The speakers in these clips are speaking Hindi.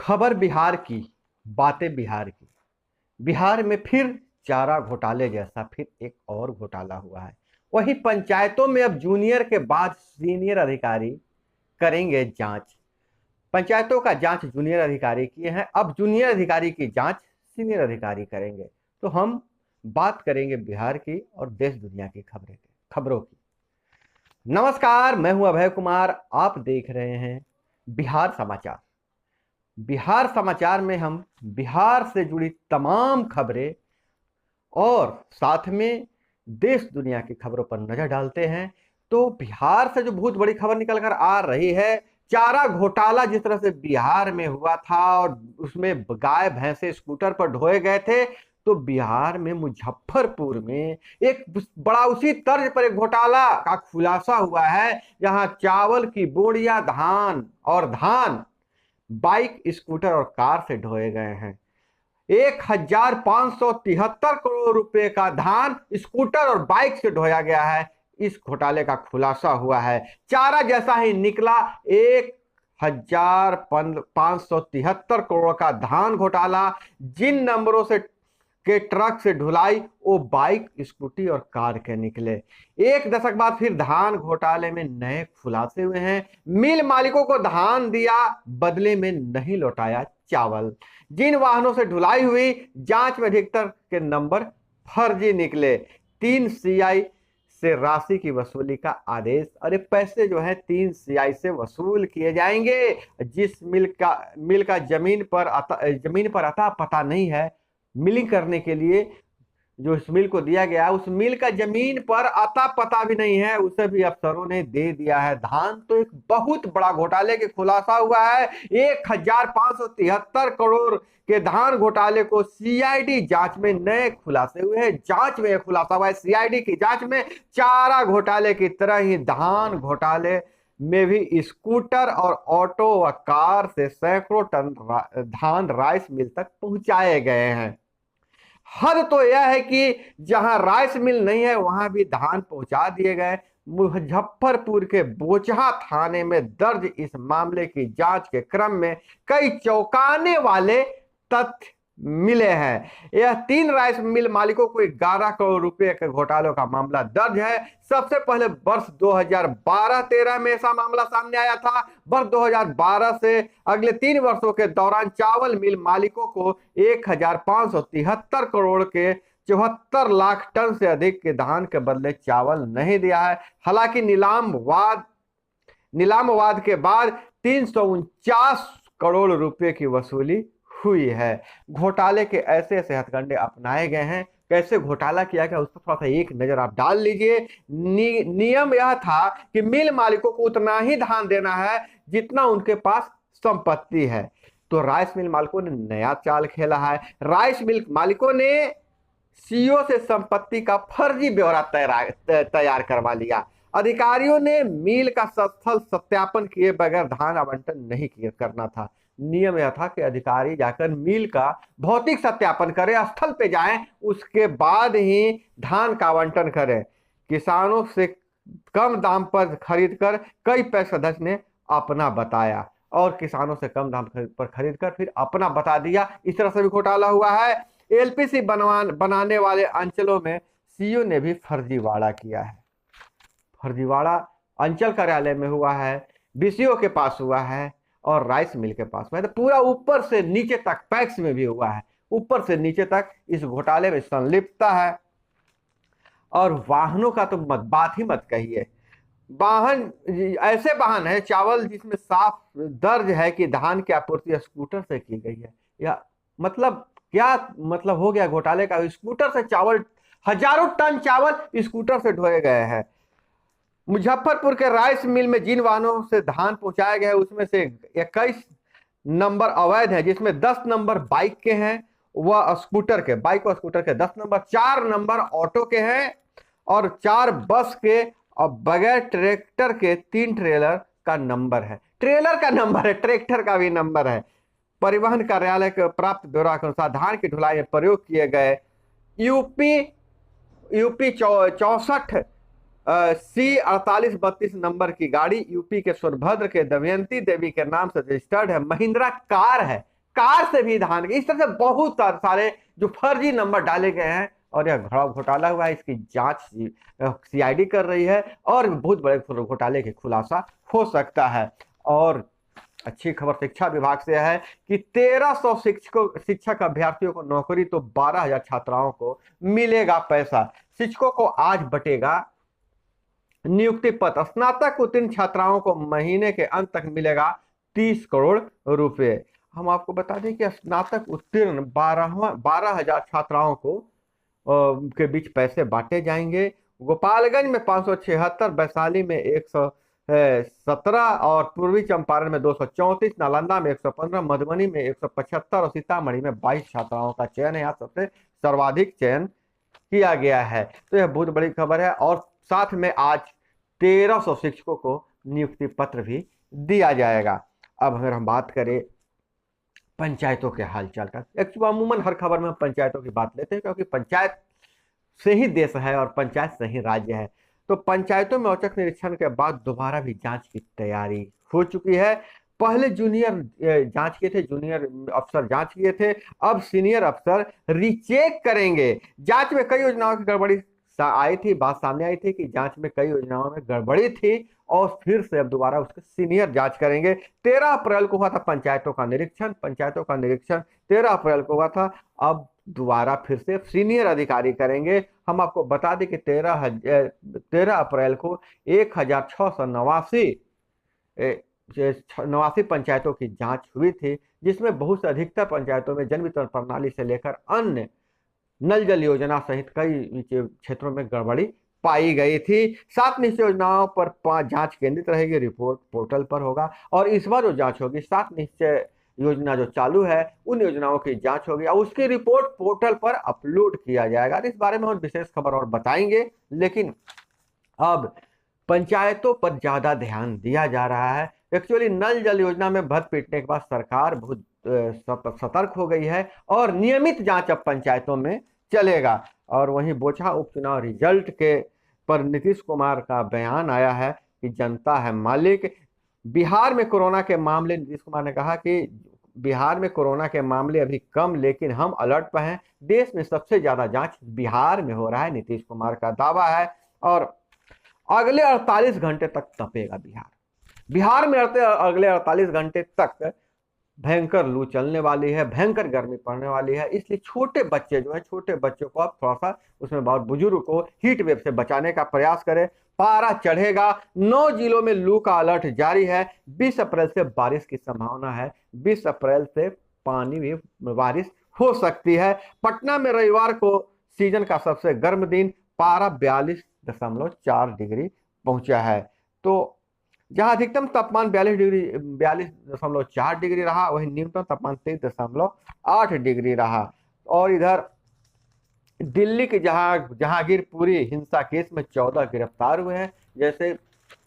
खबर बिहार की, बातें बिहार की। बिहार में फिर चारा घोटाले जैसा फिर एक और घोटाला हुआ है। वही पंचायतों में अब जूनियर के बाद सीनियर अधिकारी करेंगे जांच। पंचायतों का जांच जूनियर अधिकारी किए हैं, अब जूनियर अधिकारी की जांच सीनियर अधिकारी करेंगे। तो हम बात करेंगे बिहार की और देश दुनिया की खबरों की। नमस्कार, मैं हूं अभय कुमार। आप देख रहे हैं बिहार समाचार। बिहार समाचार में हम बिहार से जुड़ी तमाम खबरें और साथ में देश दुनिया की खबरों पर नजर डालते हैं। तो बिहार से जो बहुत बड़ी खबर निकल कर आ रही है, चारा घोटाला जिस तरह से बिहार में हुआ था और उसमें गाय भैंसे स्कूटर पर ढोए गए थे, तो बिहार में मुजफ्फरपुर में एक बड़ा उसी तर्ज पर एक घोटाला का खुलासा हुआ है, जहां चावल की बोरियां धान बाइक, स्कूटर और कार से ढोए गए हैं। 1573 करोड़ रुपए का धान स्कूटर और बाइक से ढोया गया है। इस घोटाले का खुलासा हुआ है। चारा जैसा ही निकला, 1573 करोड़ का धान घोटाला। जिन नंबरों से के ट्रक से ढुलाई, वो बाइक, स्कूटी और कार के निकले। एक दशक बाद फिर धान घोटाले में नए खुलासे हुए हैं। मिल मालिकों को धान दिया, बदले में नहीं लौटाया चावल। जिन वाहनों से ढुलाई हुई, जांच में अधिकतर के नंबर फर्जी निकले। 3 सीआई से राशि की वसूली का आदेश। अरे पैसे जो है 3 सीआई से वसूल किए जाएंगे। जिस मिल का जमीन पर अता पता नहीं है, मिलिंग करने के लिए जो इस मिल को दिया गया, उस मिल का जमीन पर अता पता भी नहीं है, उसे भी अफसरों ने दे दिया है धान। तो एक बहुत बड़ा घोटाले के खुलासा हुआ है। 1573 करोड़ के धान घोटाले को सीआईडी जांच में नए खुलासे हुए हैं। जांच में खुलासा हुआ है सीआईडी की जांच में। चारा घोटाले की तरह ही धान घोटाले में भी स्कूटर और ऑटो व कार से सैकड़ों टन धान राइस मिल तक पहुंचाए गए हैं। हद तो यह है कि जहां राइस मिल नहीं है, वहां भी धान पहुंचा दिए गए। मुजफ्फरपुर के बोचहा थाने में दर्ज इस मामले की जांच के क्रम में कई चौंकाने वाले तथ्य मिले हैं। यह 3 राइस मिल मालिकों को 11 करोड़ रुपए के घोटालों का मामला दर्ज है। सबसे पहले वर्ष 2012-13 में ऐसा मामला सामने आया था। वर्ष 2012 से अगले 3 वर्षों के दौरान चावल मिल मालिकों को 1573 करोड़ के 74 लाख टन से अधिक के धान के बदले चावल नहीं दिया है। हालांकि नीलामवाद के बाद 349 करोड़ रुपए की वसूली हुई है। घोटाले के ऐसे ऐसे हथकंडे अपनाए गए हैं। कैसे घोटाला किया गया उस पर थोड़ा सा एक नजर आप डाल लीजिए। नियम यह था कि मिल मालिकों को उतना ही धान देना है जितना उनके पास संपत्ति है। तो राइस मिल मालिकों ने नया चाल खेला है। राइस मिल मालिकों ने सीओ से संपत्ति का फर्जी ब्यौरा तैयार करवा लिया। अधिकारियों ने मिल का स्थल सत्यापन किए बगैर धान आवंटन नहीं करना था। नियम यह था कि अधिकारी जाकर मिल का भौतिक सत्यापन करें, स्थल पे जाएं, उसके बाद ही धान का आवंटन करें। किसानों से कम दाम पर खरीदकर कई पैक्स ने अपना बताया और किसानों से कम दाम पर खरीदकर फिर अपना बता दिया। इस तरह से भी घोटाला हुआ है। एलपीसी बनाने वाले अंचलों में सीओ ने भी फर्जीवाड़ा किया है। फर्जीवाड़ा अंचल कार्यालय में हुआ है, बीसीओ के पास हुआ है और राइस मिल के पास हुआ है। तो पूरा ऊपर से नीचे तक पैक्स में भी हुआ है। ऊपर से नीचे तक इस घोटाले में संलिप्तता है। और वाहनों का तो बात ही मत कहिए। वाहन, ऐसे वाहन है चावल जिसमें साफ दर्ज है कि धान की आपूर्ति स्कूटर से की गई है। या मतलब क्या मतलब हो गया घोटाले का? स्कूटर से चावल, हजारों टन चावल स्कूटर से ढोए गए हैं। मुजफ्फरपुर के राइस मिल में जिन वाहनों से धान पहुंचाए गए उसमें से 21 नंबर अवैध है, जिसमें 10 नंबर बाइक के हैं, वह स्कूटर के, बाइक और स्कूटर के 10 नंबर, 4 नंबर ऑटो के हैं और 4 बस के और बगैर ट्रैक्टर के 3 ट्रेलर का नंबर है। ट्रेलर का नंबर है, ट्रैक्टर का भी नंबर है। परिवहन कार्यालय के प्राप्त ब्यौरा के अनुसार धान की ढुलाई में प्रयोग किए गए यूपी 64 C4832 नंबर की गाड़ी यूपी के सोनभद्र के दमयंती देवी के नाम से रजिस्टर्ड है। महिंद्रा कार है, कार से भी धान के, इस तरह से बहुत सारे जो फर्जी नंबर डाले गए हैं और यह घोटाला हुआ है। इसकी जांच सीआईडी कर रही है और बहुत बड़े घोटाले के खुलासा हो सकता है। और अच्छी खबर शिक्षा विभाग से है कि 1300 शिक्षक अभ्यर्थियों को नौकरी तो 12,000 छात्राओं को मिलेगा पैसा। शिक्षकों को आज बटेगा नियुक्ति पत्र। स्नातक उत्तीर्ण छात्राओं को महीने के अंत तक मिलेगा 30 करोड़ रुपए। हम आपको बता दें कि स्नातक उत्तीर्ण 12,000 छात्राओं को के बीच पैसे बांटे जाएंगे। गोपालगंज में 576, वैशाली में 117 और पूर्वी चंपारण में 234, नालंदा में 115, मधुबनी में 175 और सीतामढ़ी में 22 छात्राओं का चयन है। यहाँ सबसे सर्वाधिक चयन किया गया है। तो यह बहुत बड़ी खबर है। और साथ में आज 1300 शिक्षकों को नियुक्ति पत्र भी दिया जाएगा। अब अगर हम बात करें पंचायतों के हालचाल का, एक्चुअली अमूमन हर खबर में हम पंचायतों की बात लेते हैं क्योंकि पंचायत से ही देश है और पंचायत से ही राज्य है। तो पंचायतों में औचक निरीक्षण के बाद दोबारा भी जांच की तैयारी हो चुकी है। पहले जूनियर जांच किए थे, जूनियर अफसर जांच किए थे, अब सीनियर अफसर रीचेक करेंगे। जांच में कई योजनाओं की गड़बड़ी आई थी, बात सामने आई थी कि जांच में कई योजनाओं में गड़बड़ी थी और फिर से अब दोबारा उसके सीनियर जांच करेंगे। 13 अप्रैल को हुआ था पंचायतों का निरीक्षण 13 अप्रैल को हुआ था। अब दोबारा फिर से सीनियर अधिकारी करेंगे। हम आपको बता दें कि 13 अप्रैल को 1,689 पंचायतों की जांच हुई थी, जिसमें बहुत से अधिकतर पंचायतों में जन वितरण प्रणाली से लेकर अन्य नल जल योजना सहित कई क्षेत्रों में गड़बड़ी पाई गई थी। 7 निश्चय योजनाओं पर जांच केंद्रित रहेगी, रिपोर्ट पोर्टल पर होगा। और इस बार जो जांच होगी 7 निश्चय योजना जो चालू है उन योजनाओं की जांच होगी और उसकी रिपोर्ट पोर्टल पर अपलोड किया जाएगा। इस बारे में हम विशेष खबर और बताएंगे, लेकिन अब पंचायतों पर ज्यादा ध्यान दिया जा रहा है। एक्चुअली नल जल योजना में भद पीटने के बाद सरकार बहुत सतर्क हो गई है और नियमित जांच अब पंचायतों में चलेगा। और वहीं बोचहा उपचुनाव रिजल्ट के पर नीतीश कुमार का बयान आया है कि जनता है मालिक। बिहार में कोरोना के मामले, नीतीश कुमार ने कहा कि बिहार में कोरोना के मामले अभी कम, लेकिन हम अलर्ट पर हैं। देश में सबसे ज्यादा जांच बिहार में हो रहा है, नीतीश कुमार का दावा है। और अगले 48 घंटे तक तपेगा बिहार में अगले 48 घंटे तक भयंकर लू चलने वाली है, भयंकर गर्मी पड़ने वाली है। इसलिए छोटे बच्चे जो है, छोटे बच्चों को आप थोड़ा सा, उसमें बहुत बुजुर्ग को हीट वेव से बचाने का प्रयास करें। पारा चढ़ेगा, 9 जिलों में लू का अलर्ट जारी है। 20 अप्रैल से बारिश की संभावना है, 20 अप्रैल से पानी में बारिश हो सकती है। पटना में रविवार को सीजन का सबसे गर्म दिन, पारा 42.4 डिग्री पहुंचा है। तो जहां अधिकतम तापमान 42.4 डिग्री रहा, वहीं न्यूनतम तापमान 23.8 डिग्री रहा। और इधर दिल्ली के जहांगीरपुरी हिंसा केस में 14 गिरफ्तार हुए हैं। जैसे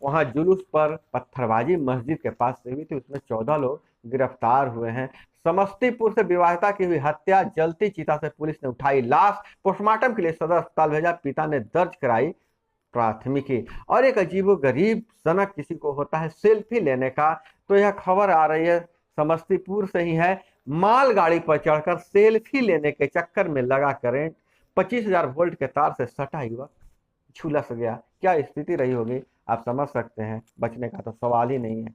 वहां जुलूस पर पत्थरबाजी मस्जिद के पास से हुई थी, उसमें 14 लोग गिरफ्तार हुए हैं। समस्तीपुर से विवाहिता की हुई हत्या, जलती चिता से पुलिस ने उठाई लाश, पोस्टमार्टम के लिए सदर अस्पताल भेजा, पिता ने दर्ज कराई प्राथमिकी। और एक अजीबो गरीब सनक किसी को होता है सेल्फी लेने का, तो यह खबर आ रही है समस्तीपुर से ही है। मालगाड़ी पर चढ़कर सेल्फी लेने के चक्कर में लगा करंट, 25,000 वोल्ट के तार से सटा युवक झुलस गया। क्या स्थिति रही होगी आप समझ सकते हैं, बचने का तो सवाल ही नहीं है।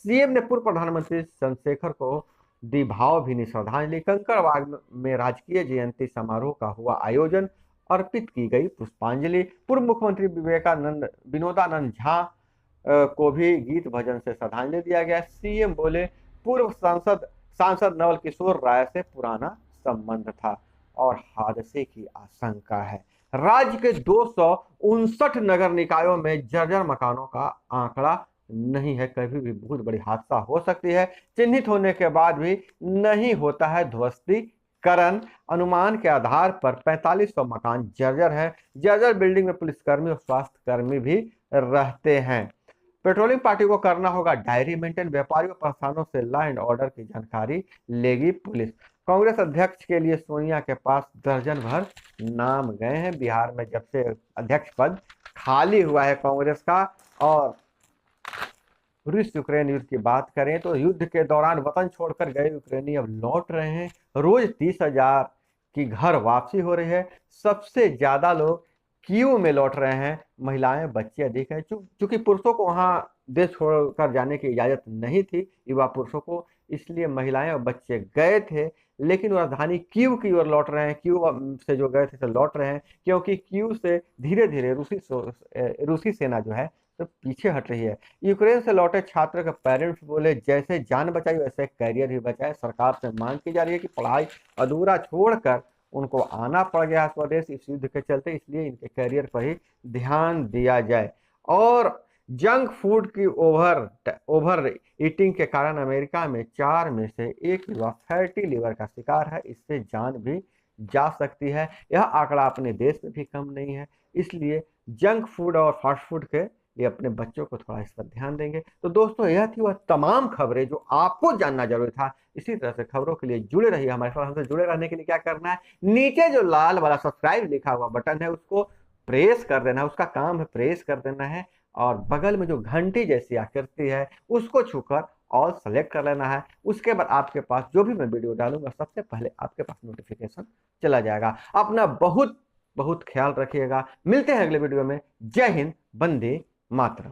सीएम ने पूर्व प्रधानमंत्री चंद्रशेखर को दी भावभीनी श्रद्धांजलि। कंकड़बाग में राजकीय जयंती समारोह का हुआ आयोजन, अर्पित की गई पुष्पांजलि। पूर्व मुख्यमंत्री विनोदानंद झा को भी गीत भजन से श्रद्धांजलि दिया गया। सीएम बोले, पूर्व सांसद नवल किशोर राय से पुराना संबंध था और हादसे की आशंका है। राज्य के 259 नगर निकायों में जर्जर मकानों का आंकड़ा नहीं है, कभी भी बहुत बड़ी हादसा हो सकती है। चिन्हित होने के बाद भी नहीं होता है ध्वस्तीकरण। अनुमान के आधार पर 4500 मकान जर्जर है। जर्जर बिल्डिंग में पुलिसकर्मी और स्वास्थ्य कर्मी भी रहते हैं। पेट्रोलिंग पार्टी को करना होगा डायरी मेंटेन। व्यापारियों प्रस्थानों से लॉ एंड ऑर्डर की जानकारी लेगी पुलिस। कांग्रेस अध्यक्ष के लिए सोनिया के पास दर्जन भर नाम गए हैं। बिहार में जब से अध्यक्ष पद खाली हुआ है कांग्रेस का, और रूस यूक्रेन युद्ध की बात करें तो युद्ध के दौरान वतन छोड़कर गए यूक्रेनी अब लौट रहे हैं। रोज 30,000 की घर वापसी हो रही है। सबसे ज्यादा लोग कीव में लौट रहे हैं, महिलाएं बच्चे अधिक हैं। चूंकि पुरुषों को वहां देश छोड़कर जाने की इजाजत नहीं थी युवा पुरुषों को, इसलिए महिलाएं और बच्चे गए थे, लेकिन वो राजधानी कीव की ओर लौट रहे हैं। कीव से जो गए थे तो लौट रहे हैं, क्योंकि कीव से धीरे धीरे रूसी सेना जो है तो पीछे हट रही है। यूक्रेन से लौटे छात्र के पेरेंट्स बोले, जैसे जान बचाई वैसे कैरियर भी बचाए। सरकार से मांग की जा रही है कि पढ़ाई अधूरा छोड़कर उनको आना पड़ गया स्वदेश इस युद्ध के चलते, इसलिए इनके करियर पर ही ध्यान दिया जाए। और जंक फूड की ओवर ईटिंग के कारण अमेरिका में 4 में से 1 युवा फैटी लिवर का शिकार है। इससे जान भी जा सकती है। यह आंकड़ा अपने देश में भी कम नहीं है, इसलिए जंक फूड और फास्ट फूड के लिए अपने बच्चों को थोड़ा इस पर ध्यान देंगे। तो दोस्तों, यह थी वह तमाम खबरें जो आपको जानना जरूरी था। इसी तरह से खबरों के लिए जुड़े रहिए हमारे साथ। हमसे जुड़े रहने के लिए क्या करना है, नीचे जो लाल वाला सब्सक्राइब लिखा हुआ बटन है उसको प्रेस कर देना है। उसका काम है प्रेस कर देना है, और बगल में जो घंटी जैसी आकृति है उसको छूकर ऑल सेलेक्ट कर लेना है। उसके बाद आपके पास जो भी मैं वीडियो डालूंगा सबसे पहले आपके पास नोटिफिकेशन चला जाएगा। अपना बहुत बहुत ख्याल रखिएगा। मिलते हैं अगले वीडियो में। जय हिंद, वंदे मातरम।